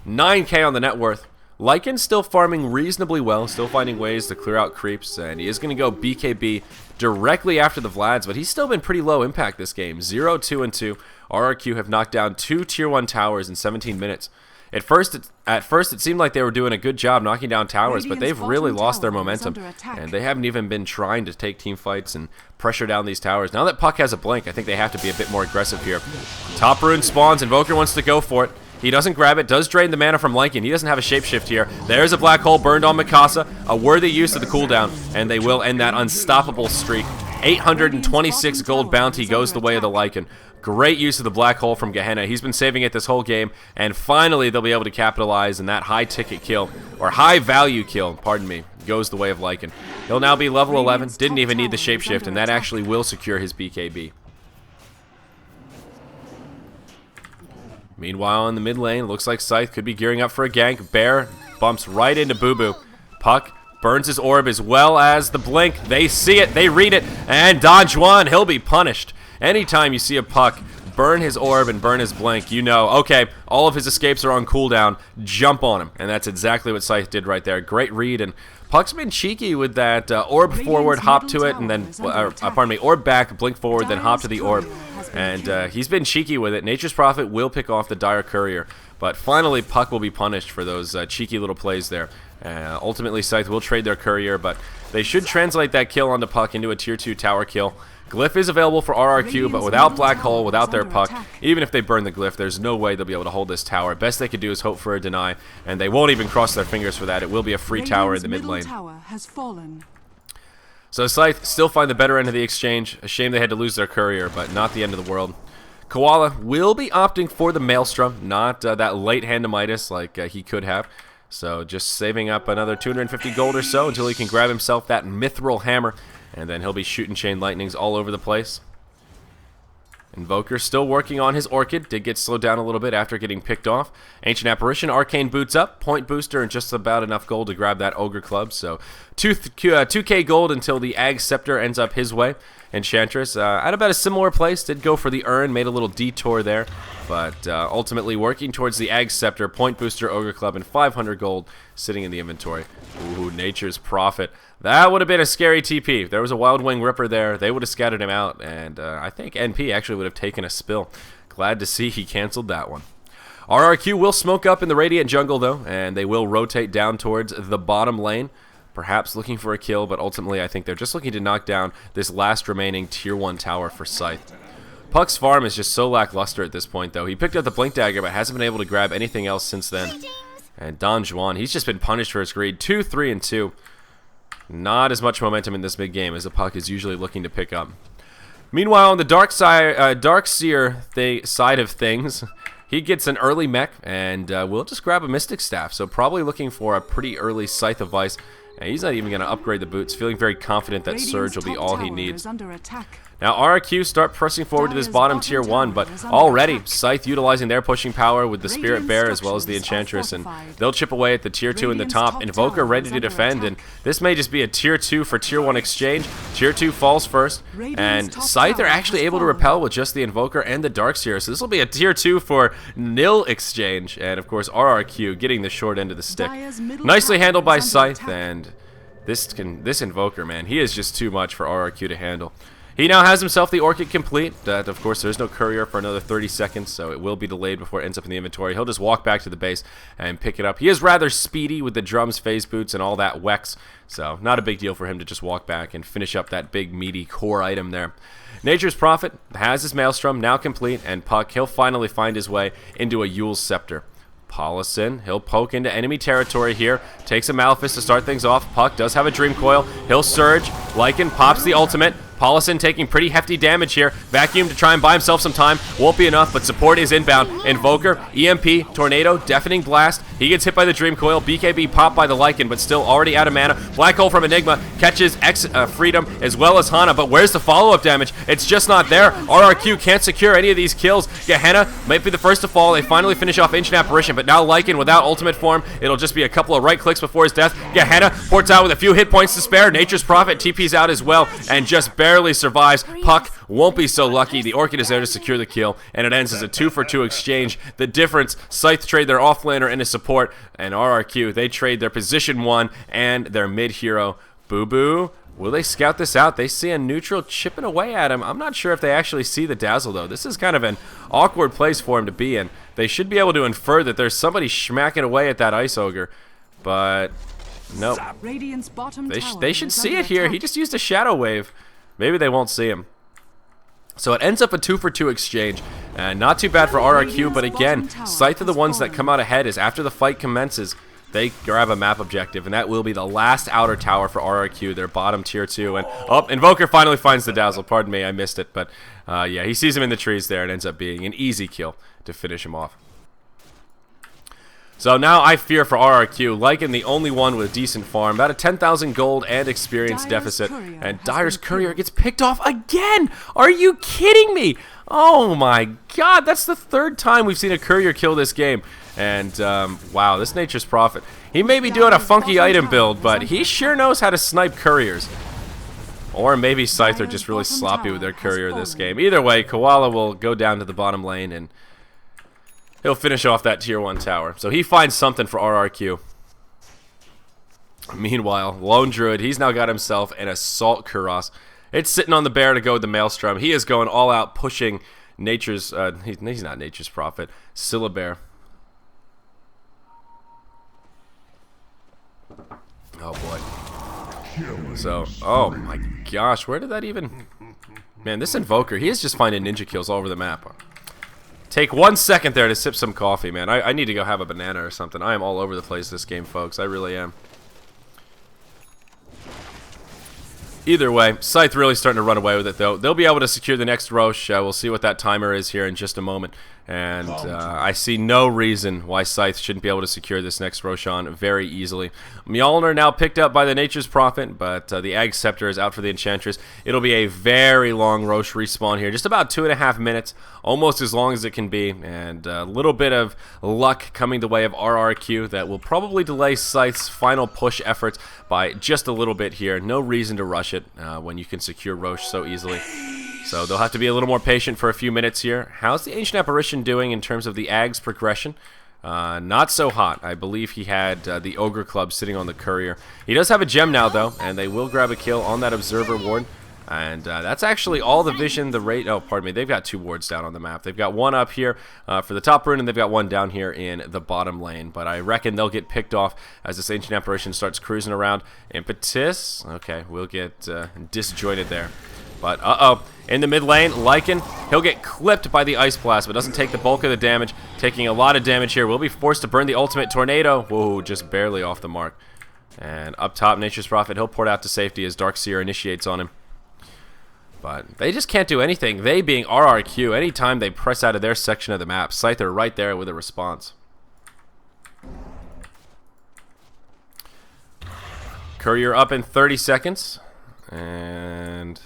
9k on the net worth. Lycan's still farming reasonably well, still finding ways to clear out creeps, and he is going to go BKB directly after the Vlads, but he's still been pretty low impact this game. 0-2-2. RRQ have knocked down 2 tier 1 towers in 17 minutes. At first, it seemed like they were doing a good job knocking down towers, but they've really lost their momentum, and they haven't even been trying to take team fights and pressure down these towers. Now that Puck has a blink, I think they have to be a bit more aggressive here. Top rune spawns, Invoker wants to go for it. He doesn't grab it, does drain the mana from Lycan. He doesn't have a shapeshift here. There's a black hole burned on Mikasa, a worthy use of the cooldown, and they will end that unstoppable streak. 826 gold bounty goes the way of the Lycan. Great use of the black hole from Gehenna. He's been saving it this whole game, and finally they'll be able to capitalize, and that high-ticket kill, or high-value kill, pardon me, goes the way of Lycan. He'll now be level 11, didn't even need the shapeshift, and that actually will secure his BKB. Meanwhile, in the mid lane, looks like Scythe could be gearing up for a gank. Bear bumps right into Boo Boo. Puck burns his orb as well as the blink. They see it, they read it, and Don Juan, he'll be punished. Anytime you see a Puck burn his orb and burn his blink, you know, okay, all of his escapes are on cooldown, jump on him. And that's exactly what Scythe did right there. Great read, and Puck's been cheeky with that orb forward, hop to it, and then, pardon me, orb back, blink forward, then hop to the orb. And he's been cheeky with it. Nature's Prophet will pick off the Dire Courier, but finally Puck will be punished for those cheeky little plays there. Ultimately, Scythe will trade their Courier, but they should translate that kill onto Puck into a tier 2 tower kill. Glyph is available for RRQ, but without Black Hole, without their Puck, even if they burn the Glyph, there's no way they'll be able to hold this tower. Best they could do is hope for a deny, and they won't even cross their fingers for that. It will be a free tower in the mid lane. So Scythe still find the better end of the exchange. A shame they had to lose their Courier, but not the end of the world. Koala will be opting for the Maelstrom, not that late hand to Midas like he could have. So just saving up another 250 gold or so until he can grab himself that Mithril Hammer, and then he'll be shooting Chain Lightnings all over the place. Invoker still working on his Orchid. Did get slowed down a little bit after getting picked off. Ancient Apparition, Arcane Boots up, Point Booster, and just about enough gold to grab that Ogre Club. So 2k gold until the Ag Scepter ends up his way. Enchantress, at about a similar place, did go for the Urn, made a little detour there, but ultimately working towards the Ag Scepter, Point Booster, Ogre Club, and 500 gold sitting in the inventory. Ooh, Nature's Prophet. That would have been a scary TP. If there was a Wild Wing Ripper there, they would have scattered him out, and I think NP actually would have taken a spill. Glad to see he canceled that one. RRQ will smoke up in the Radiant Jungle, though, and they will rotate down towards the bottom lane. Perhaps looking for a kill, but ultimately I think they're just looking to knock down this last remaining tier 1 tower for Scythe. Puck's farm is just so lackluster at this point, though. He picked up the Blink Dagger, but hasn't been able to grab anything else since then. And Don Juan, he's just been punished for his greed. 2, 3, and 2. Not as much momentum in this big game as the Puck is usually looking to pick up. Meanwhile, on the Darkseer side of things, he gets an early mech, and we'll just grab a Mystic Staff. So probably looking for a pretty early Scythe of Ice. And he's not even going to upgrade the boots, feeling very confident that Surge will be all he needs. Now RRQ start pressing forward to this bottom tier 1, but already Scythe utilizing their pushing power with the Spirit Bear as well as the Enchantress, and they'll chip away at the tier 2 in the top. Invoker ready to defend, and this may just be a tier 2 for tier 1 exchange. Tier 2 falls first, and Scythe are actually able to repel with just the Invoker and the Darkseer, so this will be a tier 2 for nil exchange, and of course RRQ getting the short end of the stick. Nicely handled by Scythe, and this Invoker, man, he is just too much for RRQ to handle. He now has himself the Orchid complete. Of course, there's no Courier for another 30 seconds, so it will be delayed before it ends up in the inventory. He'll just walk back to the base and pick it up. He is rather speedy with the drums, phase boots, and all that Wex, so not a big deal for him to just walk back and finish up that big, meaty core item there. Nature's Prophet has his Maelstrom now complete, and Puck, he'll finally find his way into a Yule's Scepter. Paulison, he'll poke into enemy territory here, takes a Malefice to start things off. Puck does have a Dream Coil. He'll Surge. Lycan pops the ultimate. Paulison taking pretty hefty damage here. Vacuum to try and buy himself some time. Won't be enough, but support is inbound. Invoker, EMP, Tornado, Deafening Blast. He gets hit by the Dream Coil. BKB popped by the Lycan, but still already out of mana. Black Hole from Enigma catches Freedom as well as Hana, but where's the follow-up damage? It's just not there. RRQ can't secure any of these kills. Gehenna might be the first to fall. They finally finish off Ancient Apparition, but now Lycan without ultimate form. It'll just be a couple of right clicks before his death. Gehenna ports out with a few hit points to spare. Nature's Prophet TP's out as well and just barely survives. Puck won't be so lucky. The Orchid is there to secure the kill, and it ends as a 2-for-2 exchange. The difference, Scythe trade their offlaner into support, and RRQ, they trade their position 1 and their mid hero. Boo Boo, will they scout this out? They see a neutral chipping away at him. I'm not sure if they actually see the Dazzle, though. This is kind of an awkward place for him to be in. They should be able to infer that there's somebody smacking away at that Ice Ogre, but nope. They should see it here. He just used a Shadow Wave. Maybe they won't see him. So it ends up a 2-for-2 exchange. And not too bad for RRQ, but again, Scythe are the ones that come out ahead as after the fight commences, they grab a map objective, and that will be the last outer tower for RRQ, their bottom tier 2. And oh, Invoker finally finds the Dazzle. Pardon me, I missed it. But yeah, he sees him in the trees there and ends up being an easy kill to finish him off. So now I fear for RRQ, Lycan the only one with decent farm, about a 10,000 gold and experience deficit, and Dire's Courier gets picked off again! Are you kidding me? Oh my god, that's the 3rd time we've seen a Courier kill this game. And wow, this Nature's Prophet. He may be doing a funky item build, but he sure knows how to snipe Couriers. Or maybe Scythe are just really sloppy with their courier this game. Either way, Koala will go down to the bottom lane and he'll finish off that tier 1 tower. So he finds something for RRQ. Meanwhile, Lone Druid, he's now got himself an Assault Kuros. It's sitting on the bear to go with the Maelstrom. He is going all out, pushing Nature's... he's not Nature's Prophet. Syllabear. Oh, boy. So, oh my gosh, where did that even... Man, this Invoker, he is just finding ninja kills all over the map. Take 1 second there to sip some coffee, man. I need to go have a banana or something. I am all over the place this game, folks. I really am. Either way, Scythe really starting to run away with it, though. They'll be able to secure the next Roche. We'll see what that timer is here in just a moment. And I see no reason why Scythe shouldn't be able to secure this next Roshan very easily. Mjolnir now picked up by the Nature's Prophet, but the Ag Scepter is out for the Enchantress. It'll be a very long Roche respawn here, just about 2.5 minutes, almost as long as it can be, and a little bit of luck coming the way of RRQ that will probably delay Scythe's final push efforts by just a little bit here. No reason to rush it when you can secure Roche so easily. So they'll have to be a little more patient for a few minutes here. How's the Ancient Apparition doing in terms of the Ag's progression? Not so hot. I believe he had the Ogre Club sitting on the Courier. He does have a gem now, though, and they will grab a kill on that Observer Ward. And that's actually all the vision, the rate... Oh, pardon me. They've got 2 wards down on the map. They've got one up here for the top rune, and they've got one down here in the bottom lane. But I reckon they'll get picked off as this Ancient Apparition starts cruising around. Impetus. Okay, we'll get disjointed there. But, uh-oh. In the mid lane, Lycan, he'll get clipped by the Ice Blast, but doesn't take the bulk of the damage. Taking a lot of damage here. Will be forced to burn the ultimate Tornado. Whoa, just barely off the mark. And up top, Nature's Prophet, he'll port out to safety as Darkseer initiates on him. But they just can't do anything. They being RRQ, anytime they press out of their section of the map, Scythe are right there with a response. Courier up in 30 seconds. And...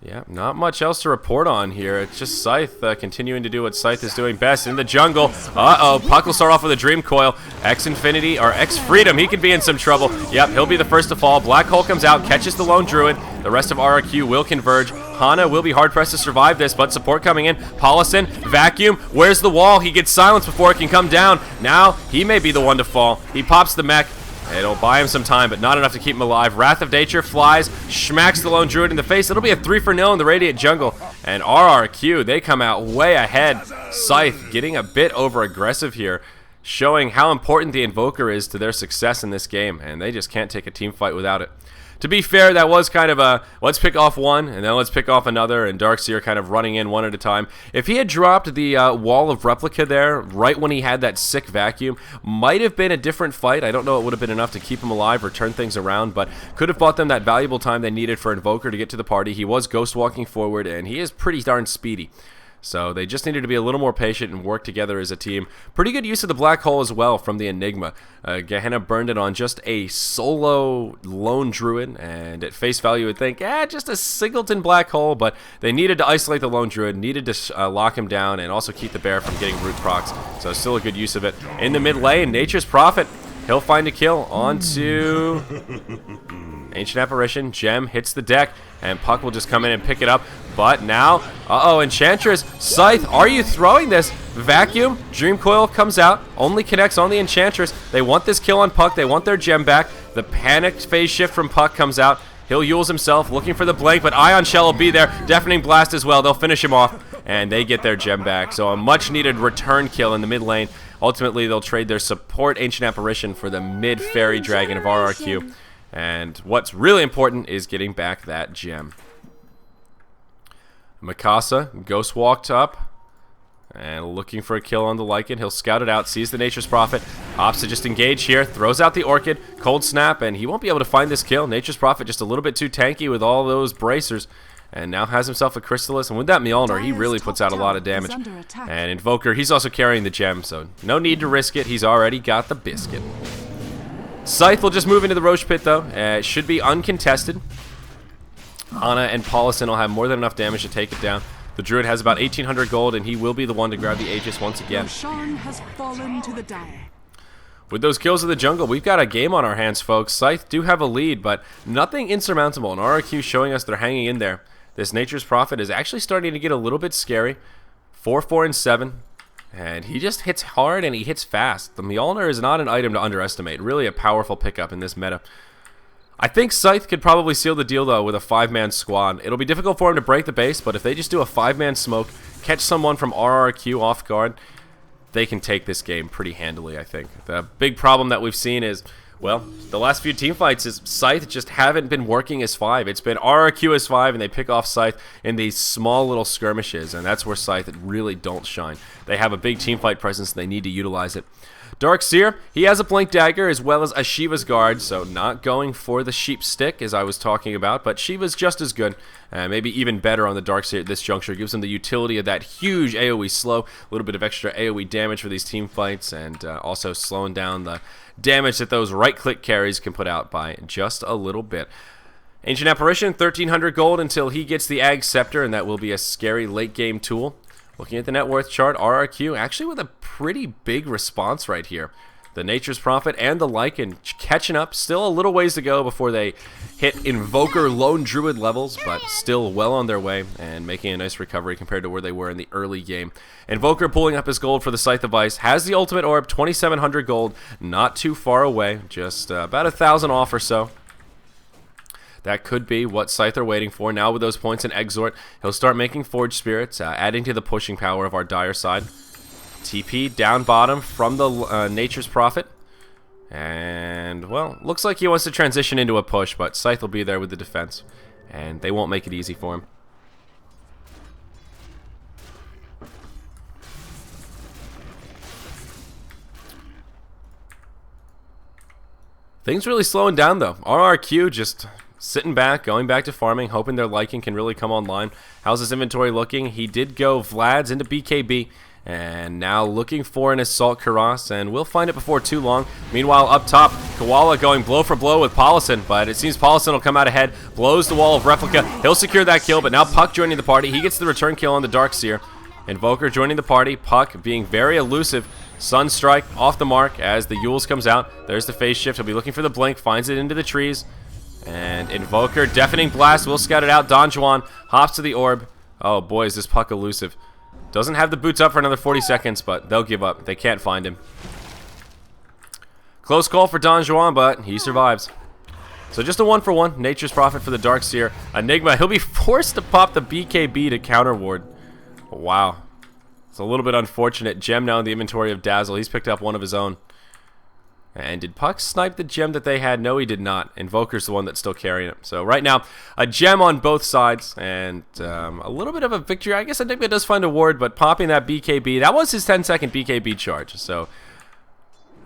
yeah, not much else to report on here. It's just Scythe continuing to do what Scythe is doing best in the jungle. Uh-oh, Puck will start off with a Dream Coil. X-Infinity, or X-Freedom, he could be in some trouble. Yep, he'll be the first to fall. Black Hole comes out, catches the Lone Druid. The rest of RRQ will converge. Hana will be hard-pressed to survive this, but support coming in. Paulison, Vacuum, where's the wall? He gets silenced before it can come down. Now, he may be the one to fall. He pops the mech. It'll buy him some time, but not enough to keep him alive. Wrath of Nature flies, smacks the Lone Druid in the face. It'll be a 3-for-0 in the Radiant Jungle. And RRQ, they come out way ahead. Scythe getting a bit over-aggressive here, showing how important the Invoker is to their success in this game, and they just can't take a team fight without it. To be fair, that was kind of a, let's pick off one, and then let's pick off another, and Darkseer kind of running in one at a time. If he had dropped the Wall of Replica there, right when he had that sick vacuum, might have been a different fight. I don't know it would have been enough to keep him alive or turn things around, but could have bought them that valuable time they needed for Invoker to get to the party. He was ghost walking forward, and he is pretty darn speedy. So they just needed to be a little more patient and work together as a team. Pretty good use of the Black Hole as well from the Enigma. Gehenna burned it on just a solo Lone Druid, and at face value you would think, just a singleton Black Hole, but they needed to isolate the Lone Druid, needed to lock him down, and also keep the bear from getting root procs. So still a good use of it. In the mid lane, Nature's Prophet, he'll find a kill onto Ancient Apparition. Gem hits the deck, and Puck will just come in and pick it up. But now, uh-oh, Enchantress, Scythe, are you throwing this? Vacuum, Dream Coil comes out, only connects on the Enchantress. They want this kill on Puck, they want their gem back. The panicked phase shift from Puck comes out. He'll use himself, looking for the blank, but Ion Shell will be there. Deafening Blast as well, they'll finish him off, and they get their gem back. So a much-needed return kill in the mid lane. Ultimately, they'll trade their support Ancient Apparition for the mid-Fairy Dragon of RRQ. And what's really important is getting back that gem. Mikasa, Ghost walked up, and looking for a kill on the Lycan. He'll scout it out, sees the Nature's Prophet, opts to just engage here, throws out the Orchid, Cold Snap, and he won't be able to find this kill. Nature's Prophet just a little bit too tanky with all those bracers, and now has himself a Crystallis, and with that Mjolnir, he really puts out a lot of damage. And Invoker, he's also carrying the gem, so no need to risk it. He's already got the biscuit. Scythe will just move into the Roche Pit, though. It should be uncontested. Hana and Paulison will have more than enough damage to take it down. The Druid has about 1,800 gold, and he will be the one to grab the Aegis once again. Roshan has fallen to the dire. With those kills in the jungle, we've got a game on our hands, folks. Scythe do have a lead, but nothing insurmountable. And RRQ showing us they're hanging in there. This Nature's Prophet is actually starting to get a little bit scary. 4, 4, and 7. And he just hits hard and he hits fast. The Mjolnir is not an item to underestimate. Really a powerful pickup in this meta. I think Scythe could probably seal the deal, though, with a 5-man squad. It'll be difficult for him to break the base, but if they just do a 5-man smoke, catch someone from RRQ off guard, they can take this game pretty handily, I think. The big problem that we've seen is, well, the last few team fights is Scythe just haven't been working as 5. It's been RRQ as 5, and they pick off Scythe in these small little skirmishes, and that's where Scythe really don't shine. They have a big team fight presence, and they need to utilize it. Darkseer, he has a Blink Dagger as well as a Shiva's Guard, so not going for the Sheep Stick as I was talking about, but Shiva's just as good, maybe even better on the Darkseer at this juncture. Gives him the utility of that huge AoE slow, a little bit of extra AoE damage for these team fights, and also slowing down the damage that those right-click carries can put out by just a little bit. Ancient Apparition, 1,300 gold until he gets the Ag Scepter, and that will be a scary late-game tool. Looking at the net worth chart, RRQ actually with a pretty big response right here. The Nature's Prophet and the Lycan catching up. Still a little ways to go before they hit Invoker Lone Druid levels, but still well on their way and making a nice recovery compared to where they were in the early game. Invoker pulling up his gold for the Scythe of Ice. Has the Ultimate Orb, 2,700 gold. Not too far away, just about 1,000 off or so. That could be what Scythe are waiting for. Now with those points in Exort, he'll start making Forge Spirits, adding to the pushing power of our dire side. TP down bottom from the Nature's Prophet. And, well, looks like he wants to transition into a push, but Scythe will be there with the defense. And they won't make it easy for him. Things really slowing down, though. RRQ just sitting back, going back to farming, hoping their Lycan can really come online. How's his inventory looking? He did go Vlad's into BKB, and now looking for an Assault Karas, and we'll find it before too long. Meanwhile, up top, Koala going blow for blow with Paulison, but it seems Paulison will come out ahead, blows the wall of Replica. He'll secure that kill, but now Puck joining the party. He gets the return kill on the Darkseer. Invoker joining the party, Puck being very elusive. Sunstrike off the mark as the Yules comes out. There's the phase shift. He'll be looking for the blink, finds it into the trees. And Invoker, Deafening Blast, will scout it out. Don Juan hops to the orb. Oh boy, is this Puck elusive. Doesn't have the boots up for another 40 seconds, but they'll give up. They can't find him. Close call for Don Juan, but he survives. So just a 1-for-1. Nature's Prophet for the Darkseer. Enigma, he'll be forced to pop the BKB to counter ward. Wow. It's a little bit unfortunate. Gem now in the inventory of Dazzle. He's picked up one of his own. And did Puck snipe the gem that they had? No, he did not. Invoker's the one that's still carrying it. So right now, a gem on both sides, and a little bit of a victory. I guess Enigma does find a ward, but popping that BKB, that was his 10-second BKB charge. So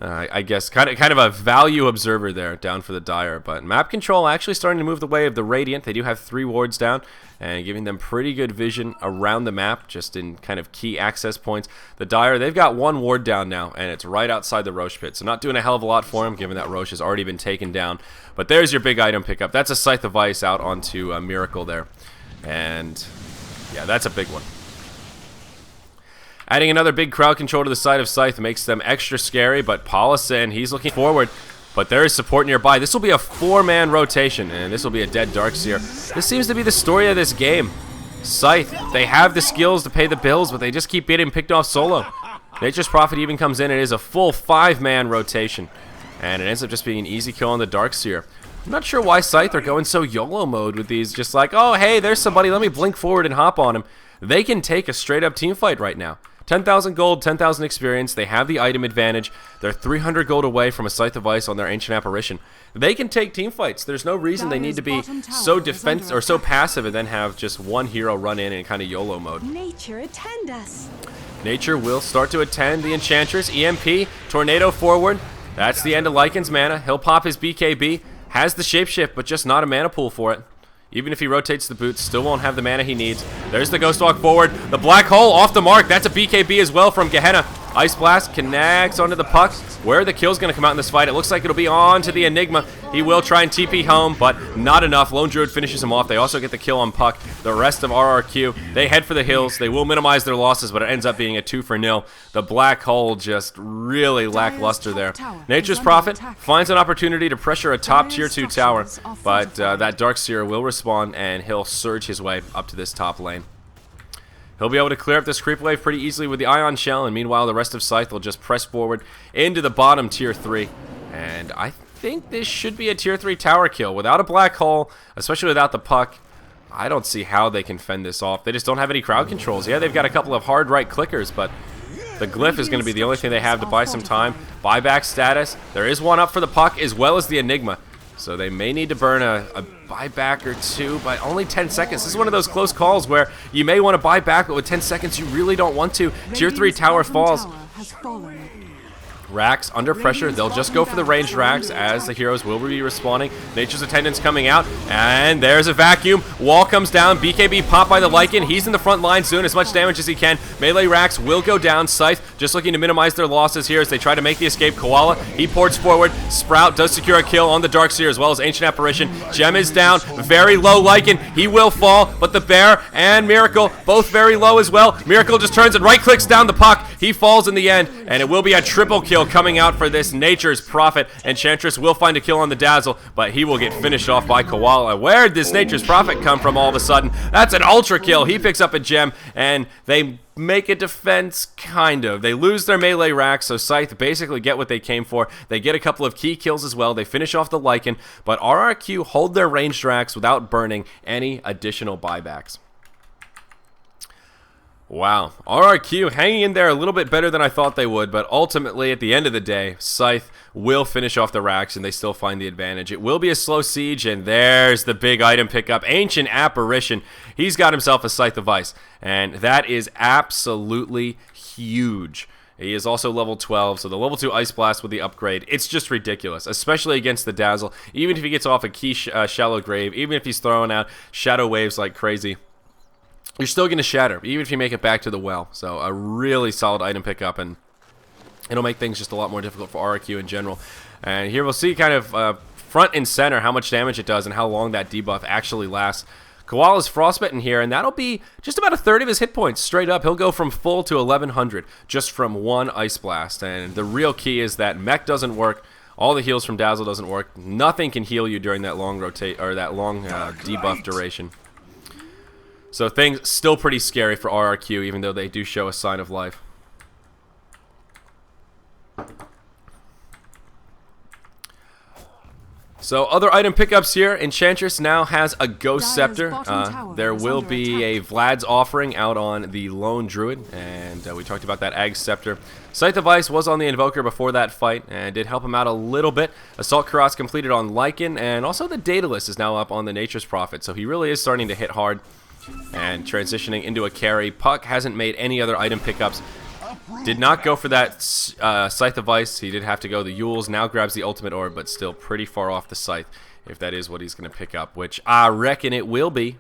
I guess kind of a value observer there down for the Dire. But map control actually starting to move the way of the Radiant. They do have 3 wards down and giving them pretty good vision around the map, just in kind of key access points. The Dire, they've got 1 ward down now, and it's right outside the Roche pit. So not doing a hell of a lot for him, given that Roche has already been taken down. But there's your big item pickup. That's a Scythe of Ice out onto a Miracle there. And yeah, that's a big one. Adding another big crowd control to the side of Scythe makes them extra scary, but Paulison, he's looking forward, but there is support nearby. This will be a 4-man rotation, and this will be a dead Darkseer. This seems to be the story of this game. Scythe, they have the skills to pay the bills, but they just keep getting picked off solo. Nature's Prophet even comes in, and it is a full 5-man rotation, and it ends up just being an easy kill on the Darkseer. I'm not sure why Scythe are going so YOLO mode with these, just like, oh, hey, there's somebody, let me blink forward and hop on him. They can take a straight-up team fight right now. 10,000 gold, 10,000 experience. They have the item advantage. They're 300 gold away from a Scythe of Ice on their Ancient Apparition. They can take team fights. There's no reason they need to be so defense or so passive and then have just one hero run in kind of YOLO mode. Nature, attend us. Nature will start to attend the Enchantress. EMP, Tornado forward. That's the end of Lycan's mana. He'll pop his BKB. Has the Shapeshift, but just not a mana pool for it. Even if he rotates the boots, still won't have the mana he needs. There's the Ghost Walk forward. The Black Hole off the mark. That's a BKB as well from Gehenna. Ice Blast connects onto the puck. Where the kill's going to come out in this fight, it looks like it'll be on to the Enigma. He will try and TP home, but not enough. Lone Druid finishes him off. They also get the kill on puck. The rest of RRQ, they head for the hills. They will minimize their losses, but it ends up being a 2-0. The Black Hole just really lackluster there. Nature's Prophet finds an opportunity to pressure a top tier 2 tower, but that Darkseer will respond, and he'll surge his way up to this top lane. He'll be able to clear up this creep wave pretty easily with the Ion Shell, and meanwhile the rest of Scythe will just press forward into the bottom tier 3. And I think this should be a tier 3 tower kill. Without a Black Hole, especially without the puck, I don't see how they can fend this off. They just don't have any crowd controls. Yeah, they've got a couple of hard right clickers, but the Glyph is going to be the only thing they have to buy some time. Buyback status. There is one up for the puck as well as the Enigma. So they may need to burn a buyback or two, but only 10 seconds. This is one of those close calls where you may want to buy back, but with 10 seconds you really don't want to. Tier 3 tower falls. Racks under pressure. They'll just go for the ranged racks as the heroes will be respawning. Nature's Attendants coming out, and there's a vacuum. Wall comes down. BKB popped by the Lycan. He's in the front line, doing as much damage as he can. Melee racks will go down. Scythe just looking to minimize their losses here as they try to make the escape. Koala, he ports forward. Sprout does secure a kill on the Darkseer as well as Ancient Apparition. Gem is down. Very low Lycan. He will fall, but the Bear and Miracle both very low as well. Miracle just turns and right clicks down the puck. He falls in the end, and it will be a triple kill coming out for this Nature's Prophet. Enchantress will find a kill on the Dazzle, but he will get finished off by Koala. Where'd this Nature's Prophet come from all of a sudden? That's an ultra kill. He picks up a gem, and they make a defense, kind of. They lose their melee rack, so Scythe basically get what they came for. They get a couple of key kills as well. They finish off the Lycan, but RRQ hold their ranged racks without burning any additional buybacks. Wow, RRQ hanging in there a little bit better than I thought they would, but ultimately, at the end of the day, Scythe will finish off the racks, and they still find the advantage. It will be a slow siege, and there's the big item pickup. Ancient Apparition. He's got himself a Scythe of Ice, and that is absolutely huge. He is also level 12, so the level 2 Ice Blast with the upgrade, it's just ridiculous, especially against the Dazzle. Even if he gets off a key Shallow Grave, even if he's throwing out Shadow Waves like crazy, you're still going to shatter, even if you make it back to the well. So a really solid item pickup, and it'll make things just a lot more difficult for RRQ in general. And here we'll see kind of front and center how much damage it does and how long that debuff actually lasts. Koala's frostbitten here, and that'll be just about a third of his hit points straight up. He'll go from full to 1100 just from one Ice Blast. And the real key is that mech doesn't work. All the heals from Dazzle doesn't work. Nothing can heal you during that long debuff duration. So things still pretty scary for RRQ, even though they do show a sign of life. So other item pickups here. Enchantress now has a Ghost Scepter. There will be a Vlad's Offering out on the Lone Druid, and we talked about that Ag Scepter. Scythe of Ice was on the Invoker before that fight, and did help him out a little bit. Assault Karats completed on Lycan, and also the Daedalus is now up on the Nature's Prophet, so he really is starting to hit hard. And transitioning into a carry. Puck hasn't made any other item pickups. Did not go for that Scythe of Ice. He did have to go the Yules. Now grabs the Ultimate Orb, but still pretty far off the Scythe, if that is what he's going to pick up, which I reckon it will be.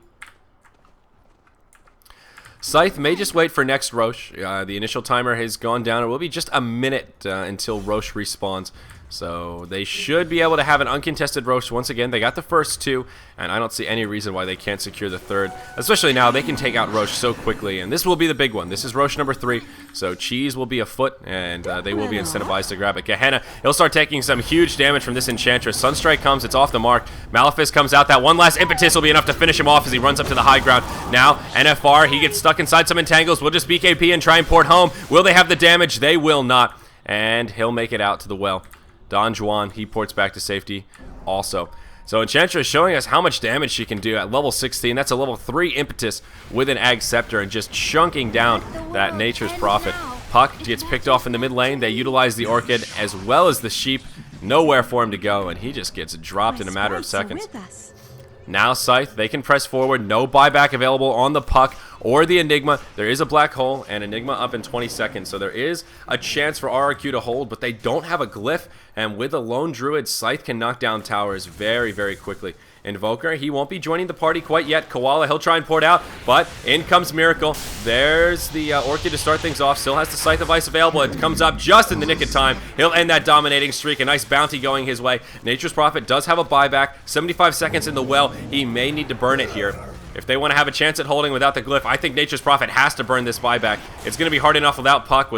Scythe may just wait for next Roche. The initial timer has gone down. It will be just a minute until Roche respawns. So they should be able to have an uncontested Roche once again. They got the first two, and I don't see any reason why they can't secure the third. Especially now, they can take out Roche so quickly, and this will be the big one. This is Roche number 3, so Cheese will be afoot, and they will be incentivized to grab it. Gehenna, he'll start taking some huge damage from this Enchantress. Sunstrike comes, it's off the mark. Malefice comes out. That one last impetus will be enough to finish him off as he runs up to the high ground. Now, NFR, he gets stuck inside some entangles. We'll just BKP and try and port home. Will they have the damage? They will not, and he'll make it out to the well. Don Juan, he ports back to safety also. So Enchantress showing us how much damage she can do at level 16. That's a level 3 impetus with an Ag Scepter and just chunking down that Nature's Prophet. Puck gets picked off in the mid lane. They utilize the Orchid as well as the Sheep. Nowhere for him to go, and he just gets dropped in a matter of seconds. Now Scythe, they can press forward. No buyback available on the Puck or the Enigma. There is a black hole, and Enigma up in 20 seconds, so there is a chance for RRQ to hold, but they don't have a glyph, and with a lone druid, Scythe can knock down towers very, very quickly. Invoker, he won't be joining the party quite yet. Koala, he'll try and pour it out, but in comes Miracle. There's the Orchid to start things off. Still has the Scythe of Ice available. It comes up just in the nick of time. He'll end that dominating streak. A nice bounty going his way. Nature's Prophet does have a buyback. 75 seconds in the well. He may need to burn it here. If they want to have a chance at holding without the glyph, I think Nature's Prophet has to burn this buyback. It's going to be hard enough without Puck,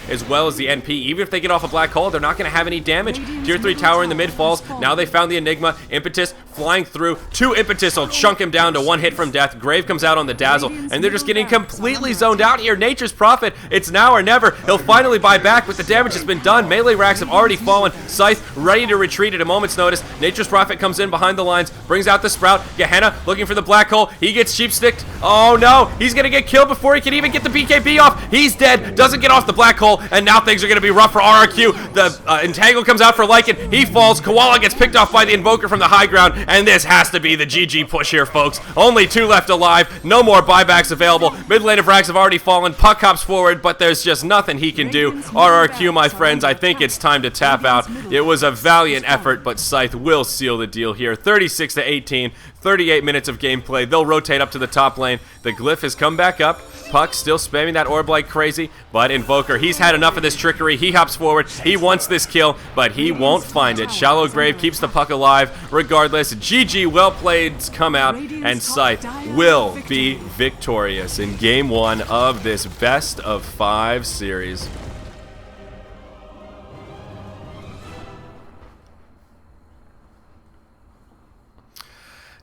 as well as the NP. Even if they get off a black hole, they're not going to have any damage. Tier 3 tower in the mid falls. Now they found the Enigma. Impetus flying through. 2 Impetus will chunk him down to 1 hit from death. Grave comes out on the Dazzle, and they're just getting completely zoned out here. Nature's Prophet, it's now or never. He'll finally buy back, but the damage has been done. Melee racks have already fallen. Scythe ready to retreat at a moment's notice. Nature's Prophet comes in behind the lines, brings out the Sprout. Gehenna looking for the black hole. He gets sheep sticked. Oh no, he's gonna get killed before he can even get the BKB off. He's dead, doesn't get off the black hole, and now things are gonna be rough for RRQ. The Entangle comes out for Lycan. He falls. Koala gets picked off by the Invoker from the high ground, and this has to be the GG push here, folks. Only 2 left alive. No more buybacks available. Mid lane of Rags have already fallen. Puck hops forward, but there's just nothing he can do. RRQ, my friends, I think it's time to tap out. It was a valiant effort, but Scythe will seal the deal here. 36 to 18. 38 minutes of gameplay. They'll rotate up to the top lane. The glyph has come back up. Puck still spamming that orb like crazy, but Invoker, he's had enough of this trickery. He hops forward. He wants this kill, but he won't find it. Shallow Grave keeps the Puck alive regardless. GG, well played, come out, and Scythe will be victorious in Game 1 of this best of 5 series.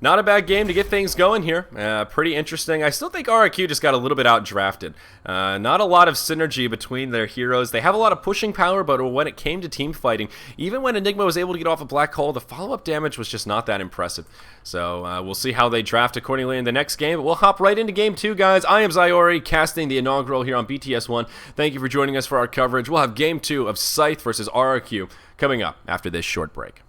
Not a bad game to get things going here. Pretty interesting. I still think RRQ just got a little bit outdrafted. Not a lot of synergy between their heroes. They have a lot of pushing power, but when it came to team fighting, even when Enigma was able to get off a black hole, the follow-up damage was just not that impressive. So we'll see how they draft accordingly in the next game. But we'll hop right into Game 2, guys. I am Zyori, casting the Inaugural here on BTS1. Thank you for joining us for our coverage. We'll have Game 2 of Scythe versus RRQ coming up after this short break.